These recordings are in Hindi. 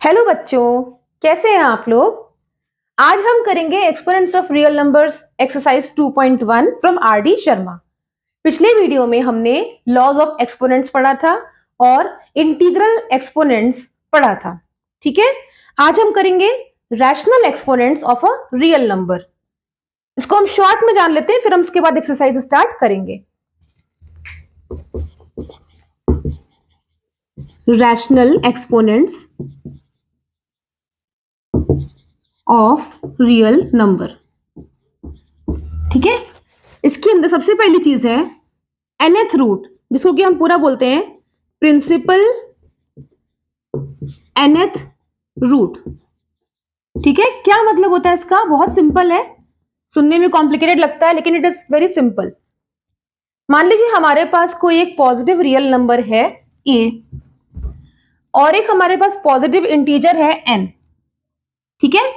हेलो बच्चों, कैसे हैं आप लोग। आज हम करेंगे exponents of real numbers exercise 2.1 from RD. Sharma. पिछले वीडियो में हमने लॉज ऑफ एक्सपोनेंट्स पढ़ा था और इंटीग्रल एक्सपोनेंट्स पढ़ा था। ठीक है, आज हम करेंगे rational exponents of a real number. इसको हम शॉर्ट में जान लेते हैं, फिर हम इसके बाद एक्सरसाइज स्टार्ट करेंगे। Rational exponents of real number. ठीक है, इसके अंदर सबसे पहली चीज है nth रूट, जिसको कि हम पूरा बोलते हैं प्रिंसिपल nth रूट। ठीक है, क्या मतलब होता है इसका? बहुत सिंपल है, सुनने में कॉम्प्लिकेटेड लगता है लेकिन इट इज वेरी सिंपल। मान लीजिए हमारे पास कोई एक पॉजिटिव रियल नंबर है a और एक हमारे पास पॉजिटिव इंटीजर है n। ठीक है,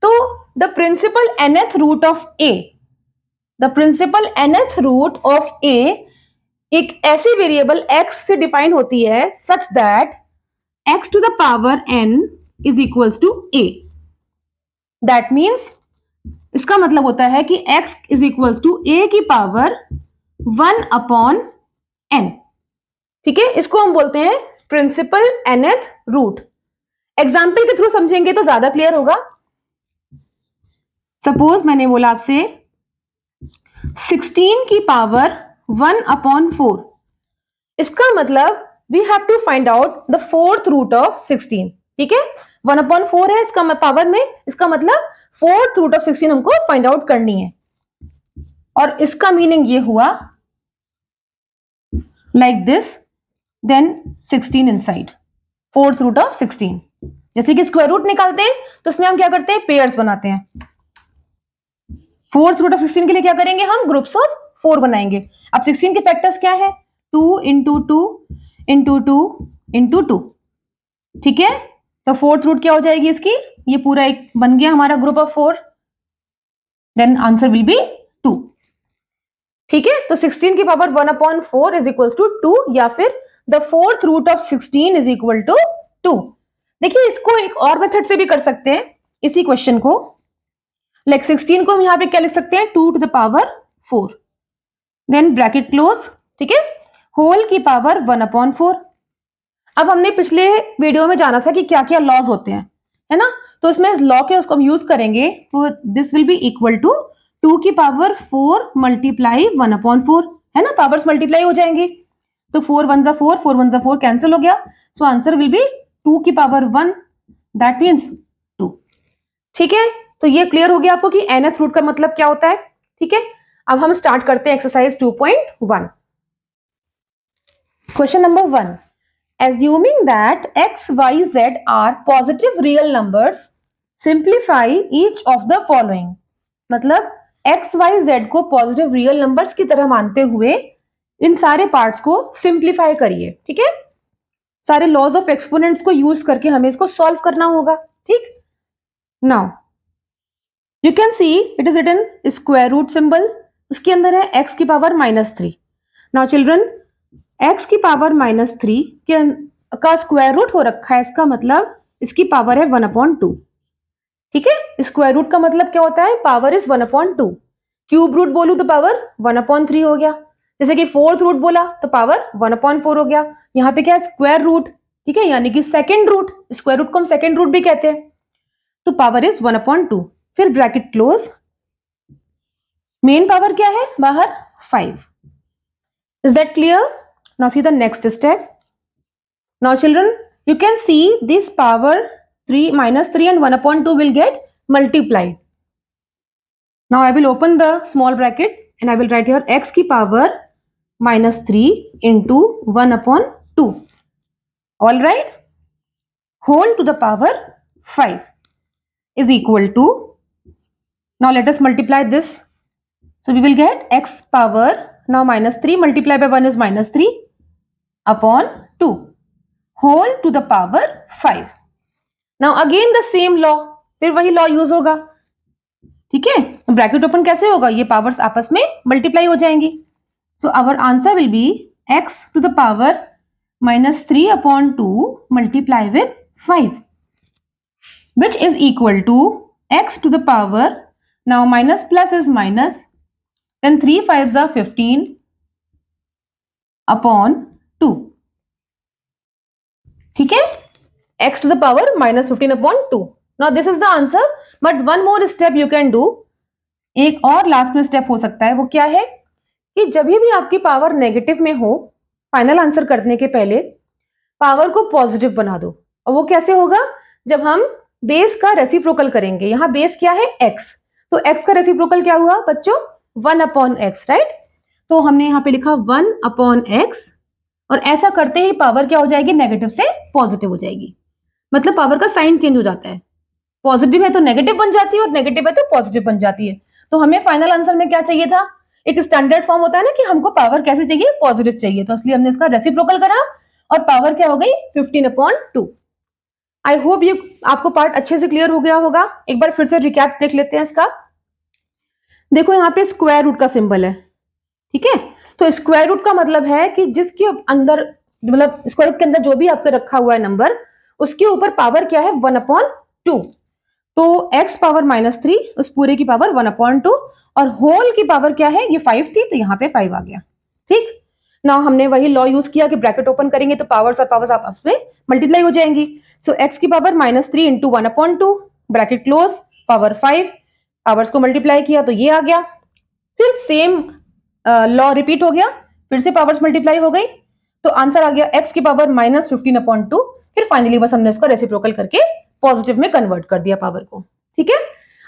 तो the principal nth root of a, the principal nth root of a एक ऐसी वेरिएबल x से डिफाइन होती है such that x to the power n is equals to a। That means इसका मतलब होता है कि x is equals to a की पावर 1 अपॉन n। ठीक है, इसको हम बोलते हैं प्रिंसिपल nth रूट। एग्जाम्पल के थ्रू समझेंगे तो ज्यादा क्लियर होगा। सपोज मैंने बोला आपसे 16 की पावर 1 अपॉन 4, इसका मतलब we have to find out the fourth root of 16। ठीक है, 1 अपॉन 4 है इसका पावर में, इसका मतलब फोर्थ रूट ऑफ 16 हमको फाइंड आउट करनी है। और इसका मीनिंग ये हुआ like this, then 16 inside fourth root of 16। जैसे कि स्क्वायर रूट निकालते हैं तो इसमें हम क्या करते हैं, पेयर्स बनाते हैं। फोर्थ रूट ऑफ 16 के लिए क्या करेंगे, हम ग्रुप्स ऑफ 4 बनाएंगे। अब 16 के फैक्टर्स क्या है, 2 इंटू 2 इंटू 2 इंटू 2। ठीक है, तो फोर्थ रूट क्या हो जाएगी इसकी, ये पूरा एक बन गया हमारा group of 4, then answer will be 2। ठीक है, तो 16 की power 1 upon 4 is equal to 2, या फिर the fourth root of 16 is equal to 2। देखिए, इसको एक और मेथड से भी कर सकते हैं इसी क्वेश्चन को। लाइक 16 को हम यहाँ पे क्या लिख सकते हैं, 2 to the power 4, then bracket close. ठीक है, होल की पावर 1 अपॉन 4। अब हमने पिछले वीडियो में जाना था कि क्या क्या लॉज होते हैं, है ना, तो इसमें इस लॉ के उसको हम यूज करेंगे, तो this will be equal to 2 की पावर 4 मल्टीप्लाई 1 अपॉन 4, है ना, पावर्स मल्टीप्लाई हो जाएंगी। तो 4 1 जा 4, 4 1 जा 4 कैंसिल हो गया, सो आंसर विल बी 2 की पावर 1, दैट मीन्स 2। ठीक है, तो ये क्लियर हो गया आपको कि nth रूट का मतलब क्या होता है। ठीक है, अब हम स्टार्ट करते हैं exercise 2.1। Question number 1, assuming that x, y, z are positive real numbers, simplify each of the following। मतलब x, y, z को पॉजिटिव रियल नंबर्स की तरह मानते हुए इन सारे पार्ट्स को सिंप्लीफाई करिए। ठीक है, सारे लॉज ऑफ एक्सपोनेंट्स को यूज करके हमें इसको सॉल्व करना होगा। ठीक, now you can see it is written square root symbol, उसके अंदर है x की पावर -3। नाउ चिल्ड्रन, x की पावर -3 का स्क्वायर रूट हो रखा है, इसका मतलब इसकी पावर है 1 अपॉन 2। ठीक है, स्क्वायर रूट का मतलब क्या होता है, power is 1 upon 2। Cube root बोलूं तो पावर 1 अपॉन 3 हो गया, जैसे कि फोर्थ रूट बोला तो पावर 1 अपॉन 4 हो गया। यहाँ पे क्या है, स्क्वायर रूट। ठीक है, यानी कि सेकेंड रूट, स्क्वायर रूट को हम सेकेंड रूट भी कहते हैं, तो पावर इज 1 अपॉन 2। फिर ब्रैकेट क्लोज, मेन पावर क्या है बाहर, 5। Is that clear? Now see the next step. Now children, you can see this power 3 -3 and 1 upon 2 will get multiplied. Now I will open the small bracket and I will write here x की power -3 into 1 upon 2. All right, whole to the power 5 is equal to, now let us multiply this. So we will get x power, now -3 multiplied by 1 is -3 upon 2 whole to the power 5. Now again the same law, फिर वही लॉ यूज होगा। ठीक है, ब्रैकेट ओपन कैसे होगा, ये पावर्स आपस में मल्टीप्लाई हो जाएंगी। So our answer will be x to the power -3 upon 2 multiply with 5। which is equal to x to the power, now minus plus is minus, then 3 5s are 15 upon 2. ठीक है, x to the power minus 15 upon 2. Now this is the answer, but one more step you can do. एक और लास्ट में स्टेप हो सकता है, वो क्या है कि जब भी आपकी पावर नेगेटिव में हो, फाइनल आंसर करने के पहले पावर को पॉजिटिव बना दो। और वो कैसे होगा, जब हम बेस का रेसिप्रोकल करेंगे। यहाँ बेस क्या है, x, तो x का रेसिप्रोकल क्या हुआ बच्चों, 1 अपॉन x, राइट। तो हमने यहाँ पे लिखा 1 अपॉन x, और ऐसा करते ही पावर क्या हो जाएगी, नेगेटिव से पॉजिटिव हो जाएगी। मतलब पावर का साइन चेंज हो जाता है, पॉजिटिव है तो नेगेटिव बन जाती है और नेगेटिव है तो पॉजिटिव बन जाती है। तो हमें फाइनल आंसर में क्या चाहिए था, एक स्टैंडर्ड फॉर्म होता है ना कि हमको पावर कैसे चाहिए, पॉजिटिव चाहिए, तो इसलिए हमने इसका रेसिप्रोकल करा और पावर क्या हो गई 15 अपॉन 2। आई होप ये आपको पार्ट अच्छे से क्लियर हो गया होगा। एक बार फिर से रिकैप देख लेते हैं इसका। देखो यहाँ पे स्क्वायर रूट का सिंबल है, ठीक है। तो स्क्वायर रूट का मतलब है कि जिसके अंदर, मतलब स्क्वायर रूट के अंदर जो भी आपका रखा हुआ है नंबर, उसके ऊपर पावर क्या है 1 अपॉन 2। तो x पावर -3, उस पूरे की पावर 1 अपॉन 2, और होल की पावर क्या है, ये 5 थी तो यहाँ पे 5 आ गया, ठीक ना। हमने वही लॉ यूज किया कि ब्रैकेट ओपन करेंगे तो पावर्स और पावर्स आपस में मल्टीप्लाई हो जाएंगी। सो x की power -3 into 1 upon 2, bracket close, power 5, powers को मल्टीप्लाई किया तो ये आ गया। फिर सेम लॉ रिपीट हो गया, फिर से पावर्स मल्टीप्लाई हो गई, तो आंसर आ गया x की पावर -15 अपॉन 2। फिर फाइनली बस हमने इसको रेसिप्रोकल करके पॉजिटिव में कन्वर्ट कर दिया पावर को, ठीक है।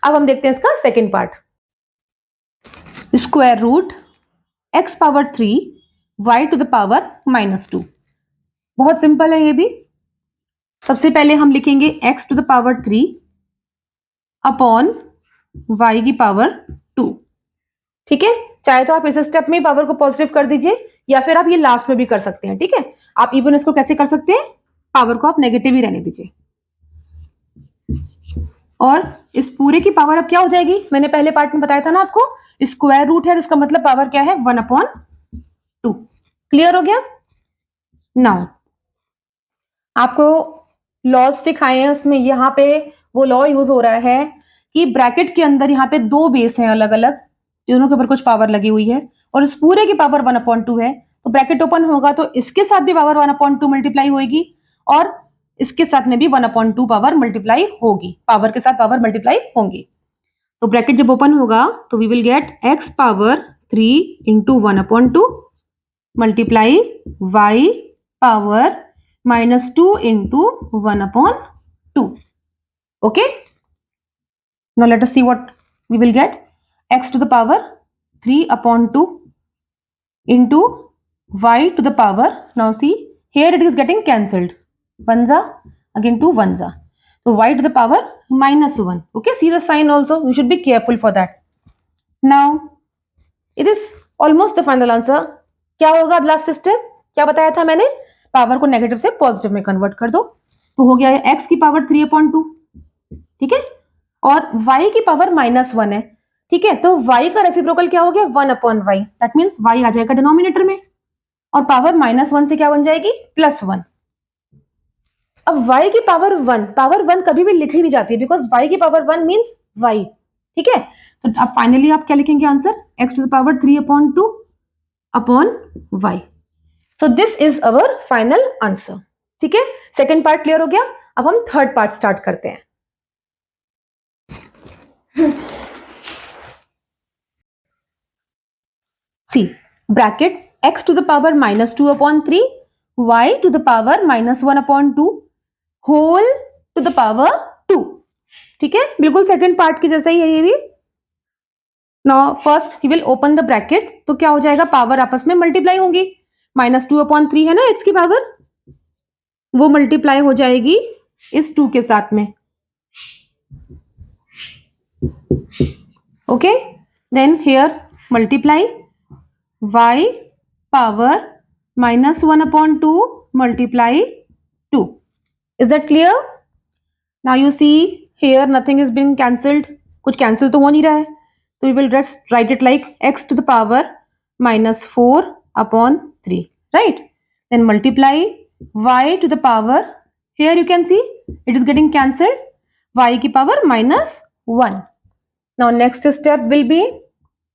अब हम देखते हैं इसका second part. Square root x power 3 y to the power -2। बहुत सिंपल है ये भी। सबसे पहले हम लिखेंगे x to the power 3 upon y की पावर 2, ठीक है। चाहे तो आप इस स्टेप में पावर को पॉजिटिव कर दीजिए, या फिर आप ये लास्ट में भी कर सकते हैं, ठीक है। आप इवन इसको कैसे कर सकते हैं, पावर को आप नेगेटिव ही रहने दीजिए, और इस पूरे की पावर अब क्या हो जाएगी, मैंने पहले पार्ट में बताया था ना आपको, स्क्वायर रूट है, इसका मतलब पावर क्या है 1 अपॉन 2। क्लियर हो गया। नाउ आपको लॉज सिखाए हैं, उसमें यहाँ पे वो लॉ यूज हो रहा है कि ब्रैकेट के अंदर यहाँ पे दो बेस हैं अलग अलग, दोनों के ऊपर कुछ पावर लगी हुई है, और इस पूरे की पावर 1 अपॉन 2 है। तो ब्रैकेट ओपन होगा तो इसके साथ भी पावर 1 अपॉन 2 मल्टीप्लाई होगी, और इसके साथ में भी 1 अपॉन 2 पावर मल्टीप्लाई होगी, पावर के साथ पावर मल्टीप्लाई होंगी। तो ब्रैकेट जब ओपन होगा तो we will get x power 3 into 1 upon 2 multiply y power -2 into 1 upon 2। Okay, now let us see what we will get. X to the power 3 upon 2 into y to the power, now see here it is getting cancelled, 1 again 2 1, so y to the power -1. Okay, see the sign also, you should be careful for that. Now it is almost the final answer. क्या होगा अब लास्ट स्टेप, क्या बताया था मैंने, पावर को नेगेटिव से पॉजिटिव में कन्वर्ट कर दो, तो हो गया है x की पावर 3 अपॉन 2, ठीक है, और y की पावर -1 है, ठीक है। तो y का रेसिप्रोकल क्या हो गया 1 upon y, that means y आ जाएगा डिनोमिनेटर में, और पावर -1 से क्या बन जाएगी +1। अब y की पावर 1 कभी भी लिखी नहीं जाती, बिकॉज y की पावर 1 मीन्स y, ठीक है। तो अब फाइनली आप क्या लिखेंगे answer, x to the power 3 upon 2 upon y। So this is our final answer, ठीक है। सेकेंड पार्ट क्लियर हो गया। अब हम थर्ड पार्ट स्टार्ट करते हैं। See, bracket x to the power -2 upon 3, y to the power -1 upon 2, whole to the power 2, ठीक है, बिल्कुल सेकेंड पार्ट की जैसा ही है ये भी। Now first we will open the bracket, तो क्या हो जाएगा, पावर आपस में मल्टीप्लाई होंगी, -2 अपॉन 3 है ना x की पावर, वो मल्टीप्लाई हो जाएगी इस 2 के साथ में, okay. Then here multiply y power -1 upon 2 multiply 2. Is that clear? Now you see here nothing is being cancelled, कुछ cancel तो हो नहीं रहा है, तो we will just write it like x to the power -4 upon 3, right? Then multiply y to the power, here you can see it is getting cancelled, y की power -1। Now next step will be,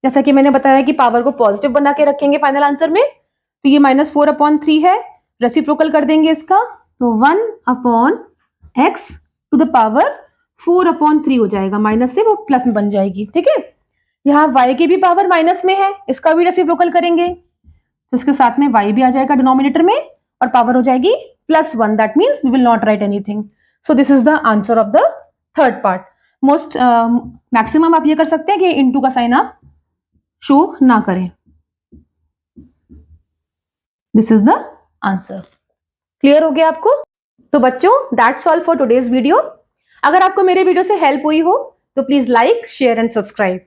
जैसा कि मैंने बताया कि पावर को पॉजिटिव बना के रखेंगे फाइनल आंसर में, तो ये -4/3 है, रेसिप्रोकल कर देंगे इसका, तो 1/x टू द पावर 4/3 हो जाएगा, माइनस से वो प्लस में बन जाएगी। ठीक है, यहाँ y की भी पावर माइनस में है, इसका भी रेसिप्रोकल करेंगे, तो इसके साथ में y भी आ जाएगा डिनोमिनेटर में और पावर हो जाएगी +1। That means we will not write anything. So this is the answer of the third part. Most maximum आप ये कर सकते हैं कि इनटू का साइन आप शो ना करें। This is the answer. Clear हो गया आपको? तो बच्चों, that's all for today's video. अगर आपको मेरे वीडियो से हेल्प हुई हो तो please like, share and subscribe.